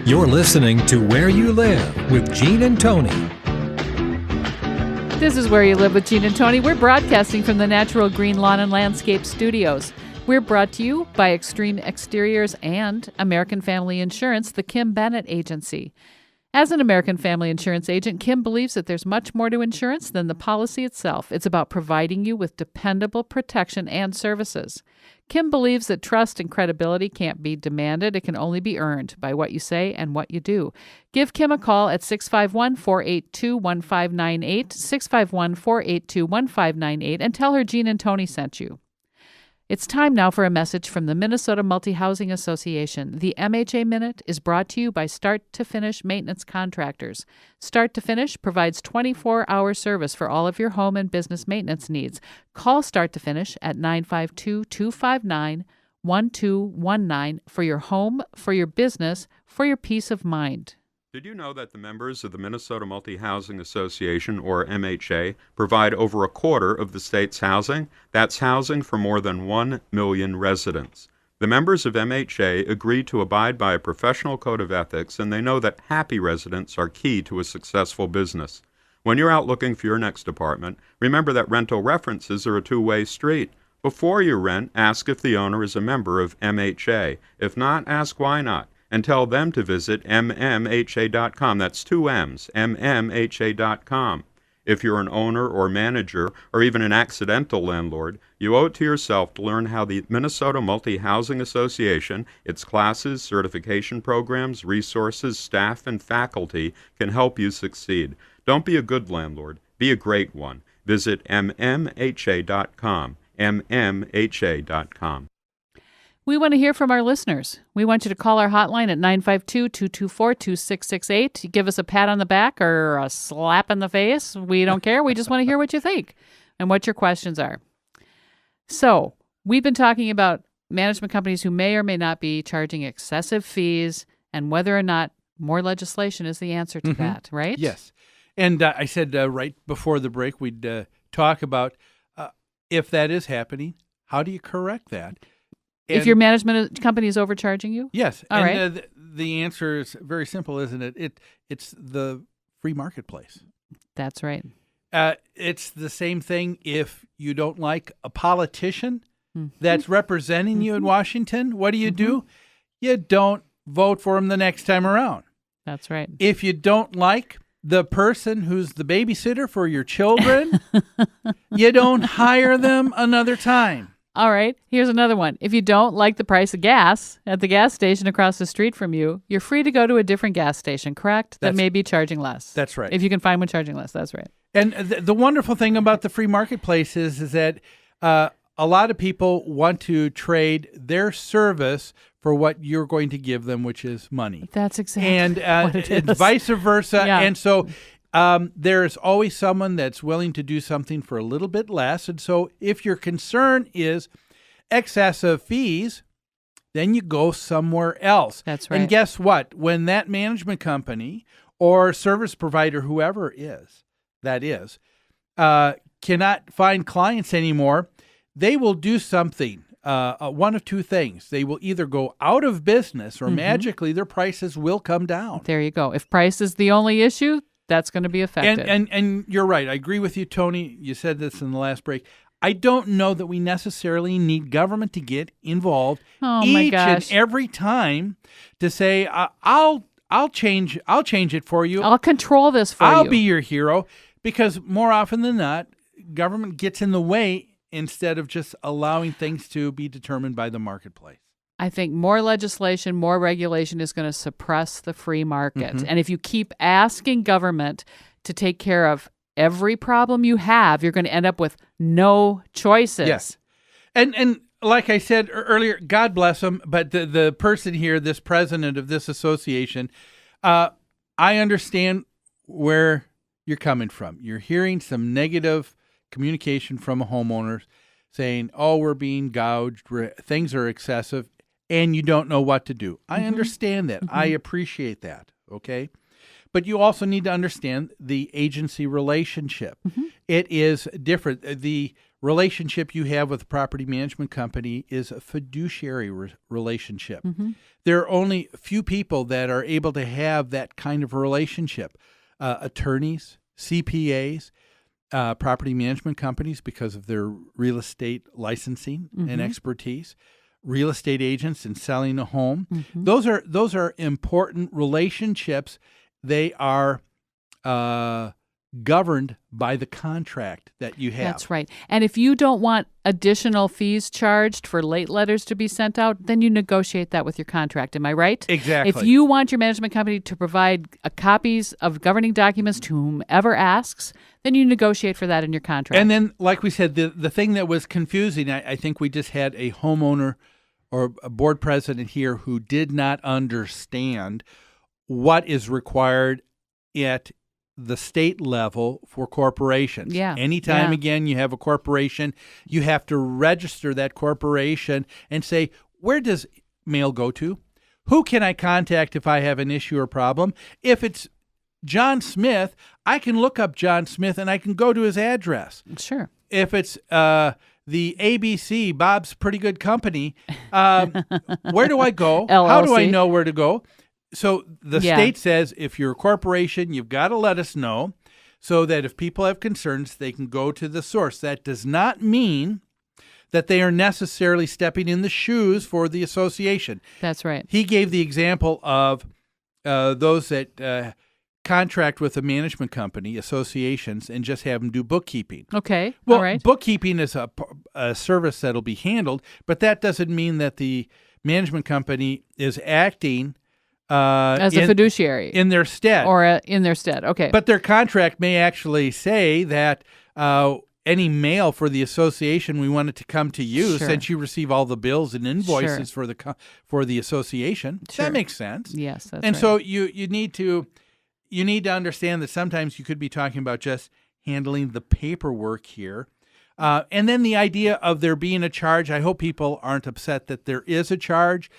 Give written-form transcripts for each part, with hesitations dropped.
You're listening to Where You Live with Gene and Tony. This is Where You Live with Gene and Tony. We're broadcasting from the Natural Green Lawn and Landscape Studios. We're brought to you by Extreme Exteriors and American Family Insurance, the Kim Bennett Agency. As an American Family Insurance agent, Kim believes that there's much more to insurance than the policy itself. It's about providing you with dependable protection and services. Kim believes that trust and credibility can't be demanded. It can only be earned by what you say and what you do. Give Kim a call at 651-482-1598, 651-482-1598, and tell her Gene and Tony sent you. It's time now for a message from the Minnesota Multi-Housing Association. The MHA Minute is brought to you by Start to Finish Maintenance Contractors. Start to Finish provides 24-hour service for all of your home and business maintenance needs. Call Start to Finish at 952-259-1219 for your home, for your business, for your peace of mind. Did you know that the members of the Minnesota Multi-Housing Association, or MHA, provide over a quarter of the state's housing? That's housing for more than 1 million residents. The members of MHA agree to abide by a professional code of ethics, and they know that happy residents are key to a successful business. When you're out looking for your next apartment, remember that rental references are a two-way street. Before you rent, ask if the owner is a member of MHA. If not, ask why not. And tell them to visit mmha.com. That's two M's, mmha.com. If you're an owner or manager or even an accidental landlord, you owe it to yourself to learn how the Minnesota Multi-Housing Association, its classes, certification programs, resources, staff, and faculty can help you succeed. Don't be a good landlord. Be a great one. Visit mmha.com, mmha.com. We want to hear from our listeners. We want you to call our hotline at 952-224-2668. Give us a pat on the back or a slap in the face. We don't care. We just want to hear what you think and what your questions are. So we've been talking about management companies who may or may not be charging excessive fees and whether or not more legislation is the answer to that, right? Yes. And I said right before the break, we'd talk about if that is happening, how do you correct that? If your management company is overcharging you? Yes. All and right. The answer is very simple, isn't it? It's the free marketplace. That's right. It's the same thing if you don't like a politician that's representing you in Washington. What do? You don't vote for him the next time around. That's right. If you don't like the person who's the babysitter for your children, you don't hire them another time. All right, here's another one. If you don't like the price of gas at the gas station across the street from you, you're free to go to a different gas station, correct? That may be charging less. That's right. If you can find one charging less, that's right. And the wonderful thing about the free marketplace is that a lot of people want to trade their service for what you're going to give them, which is money. That's exactly and what it is. Vice versa. Yeah. And so there's always someone that's willing to do something for a little bit less. And so if your concern is excessive fees, then you go somewhere else. That's right. And guess what? When that management company or service provider, whoever that is, cannot find clients anymore, they will do something. One of two things. They will either go out of business or magically their prices will come down. There you go. If price is the only issue, that's going to be affected. And you're right. I agree with you, Tony. You said this in the last break. I don't know that we necessarily need government to get involved each and every time to say, I'll change it for you. I'll control this for you. I'll be your hero. Because more often than not, government gets in the way instead of just allowing things to be determined by the marketplace. I think more legislation, more regulation is going to suppress the free market. And if you keep asking government to take care of every problem you have, you're going to end up with no choices. Yes. And like I said earlier, God bless him, but the person here, this president of this association, I understand where you're coming from. You're hearing some negative communication from homeowners saying, oh, we're being gouged, things are excessive, and you don't know what to do. I understand that. I appreciate that, okay? but you also need to understand the agency relationship. It is different. The relationship you have with a property management company is a fiduciary relationship. There are only a few people that are able to have that kind of relationship. Attorneys, CPAs, property management companies because of their real estate licensing and expertise, real estate agents in selling a home. Those are important relationships. They are governed by the contract that you have. That's right. And if you don't want additional fees charged for late letters to be sent out, then you negotiate that with your contract. Am I right? Exactly. If you want your management company to provide copies of governing documents to whomever asks, then you negotiate for that in your contract. And then, like we said, the thing that was confusing, I think we just had a homeowner or a board president here who did not understand what is required at the state level for corporations. Yeah. Anytime, Yeah. again, you have a corporation, you have to register that corporation and say, where does mail go to? Who can I contact if I have an issue or problem? If it's John Smith, I can look up John Smith and I can go to his address. Sure. If it's the ABC, Bob's Pretty Good Company, where do I go? How do I LLC. know where to go? So the Yeah. state says if you're a corporation, you've got to let us know so that if people have concerns, they can go to the source. That does not mean that they are necessarily stepping in the shoes for the association. That's right. He gave the example of those that contract with a management company, associations, and just have them do bookkeeping. Okay. Well, All right. bookkeeping is a service that'll be handled, but that doesn't mean that the management company is acting As a fiduciary. in their stead. Or in their stead. Okay. But their contract may actually say that any mail for the association, we want it to come to you Sure. since you receive all the bills and invoices Sure. for the association. Sure. That makes sense. Yes, that's And right. so you need to understand that sometimes you could be talking about just handling the paperwork here. And then the idea of there being a charge, I hope people aren't upset that there is a charge.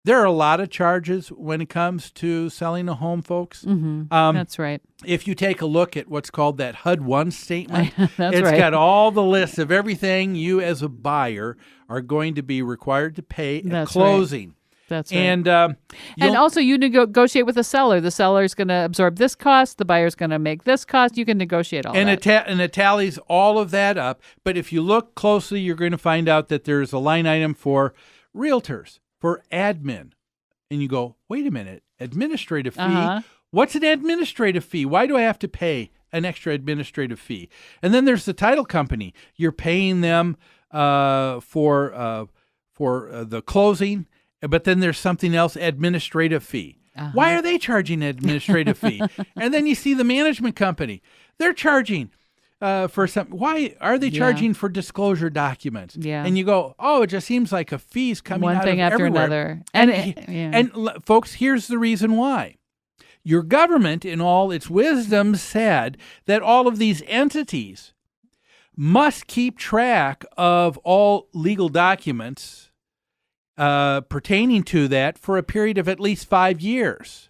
There are a lot of charges when it comes to selling a home, folks. That's right. If you take a look at what's called that HUD-1 statement, That's it's right. got all the lists of everything you as a buyer are going to be required to pay at That's right. closing. That's right. And And you'll- also, you negotiate with the seller. The seller's going to absorb this cost. The buyer's going to make this cost. You can negotiate all and that. it tallies all of that up. But if you look closely, you're going to find out that there's a line item for realtors, for admin. And you go, wait a minute, administrative fee? Uh-huh. What's an administrative fee? Why do I have to pay an extra administrative fee? And then there's the title company. You're paying them for the closing, but then there's something else, administrative fee. Why are they charging an administrative fee? And then you see the management company. They're charging for some. Why are they charging for disclosure documents? Yeah. And you go, oh, it just seems like a fee's coming One out thing of after everywhere. another. And folks, here's the reason why. Your government, in all its wisdom, said that all of these entities must keep track of all legal documents pertaining to that for a period of at least 5 years.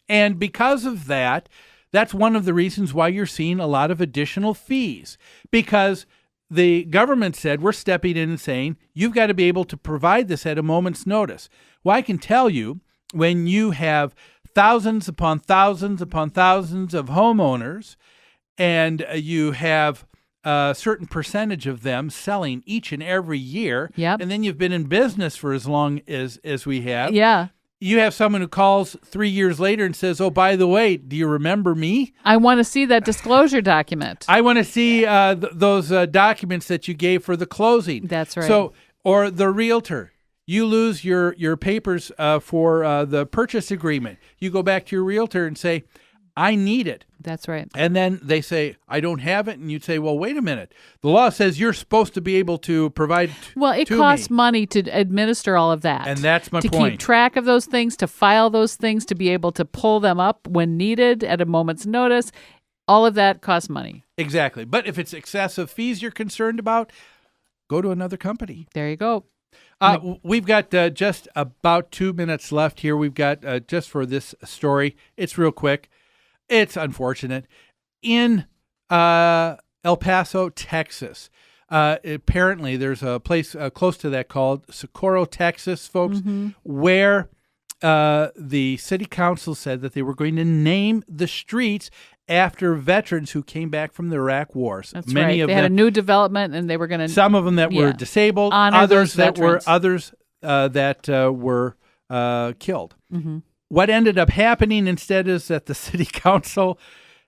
And because of that, that's one of the reasons why you're seeing a lot of additional fees, because the government said, we're stepping in and saying, you've got to be able to provide this at a moment's notice. Well, I can tell you, when you have thousands upon thousands upon thousands of homeowners, and you have a certain percentage of them selling each and every year, Yep. and then you've been in business for as long as we have, Yeah. you have someone who calls 3 years later and says, oh, by the way, do you remember me? I want to see that disclosure document. I want to see those documents that you gave for the closing. That's right. So, or the realtor, you lose your papers for the purchase agreement. You go back to your realtor and say, I need it. That's right. And then they say, I don't have it. And you'd say, well, wait a minute. The law says you're supposed to be able to provide Well, it to costs me. money to administer all of that. And that's my to point. keep track of those things, to file those things, to be able to pull them up when needed at a moment's notice. All of that costs money. Exactly. But if it's excessive fees you're concerned about, go to another company. There you go. We've got just about 2 minutes left here. We've got just for this story. It's real quick. It's unfortunate. In El Paso, Texas, apparently there's a place close to that called Socorro, Texas, folks, where the city council said that they were going to name the streets after veterans who came back from the Iraq wars. That's right. They had a new development, and they were going to some of them that were disabled, honor others those that were veterans. were killed. What ended up happening instead is that the city council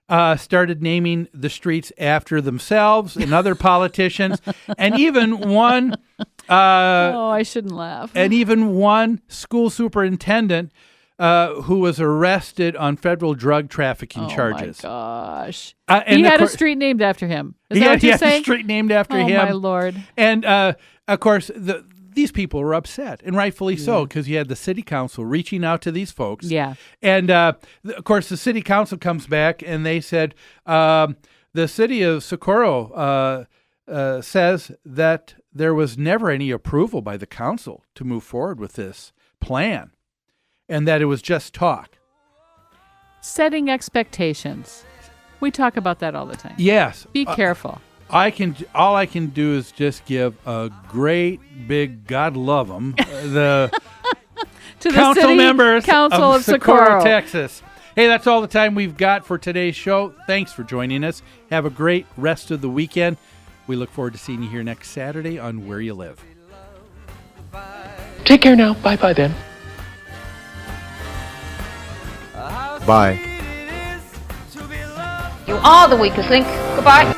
started naming the streets after themselves and other politicians, and even one. I shouldn't laugh. And even one school superintendent who was arrested on federal drug trafficking charges. Oh, my gosh. And he had a course, street named after him. Is he that had, what you're he had saying? a street named after him. Oh, my Lord. And, of course, these people were upset, and rightfully so, because you had the city council reaching out to these folks. Yeah. And, of course, the city council comes back, and they said the city of Socorro says that there was never any approval by the council to move forward with this plan, and that it was just talk. Setting expectations. We talk about that all the time. Yes. Be careful. All I can do is just give a great big God love them the To the council city members council of Socorro, Texas. Hey, that's all the time we've got for today's show. Thanks for joining us. Have a great rest of the weekend. We look forward to seeing you here next Saturday on Where You Live. Take care now. Bye-bye then. Bye. You are the weakest link. Goodbye.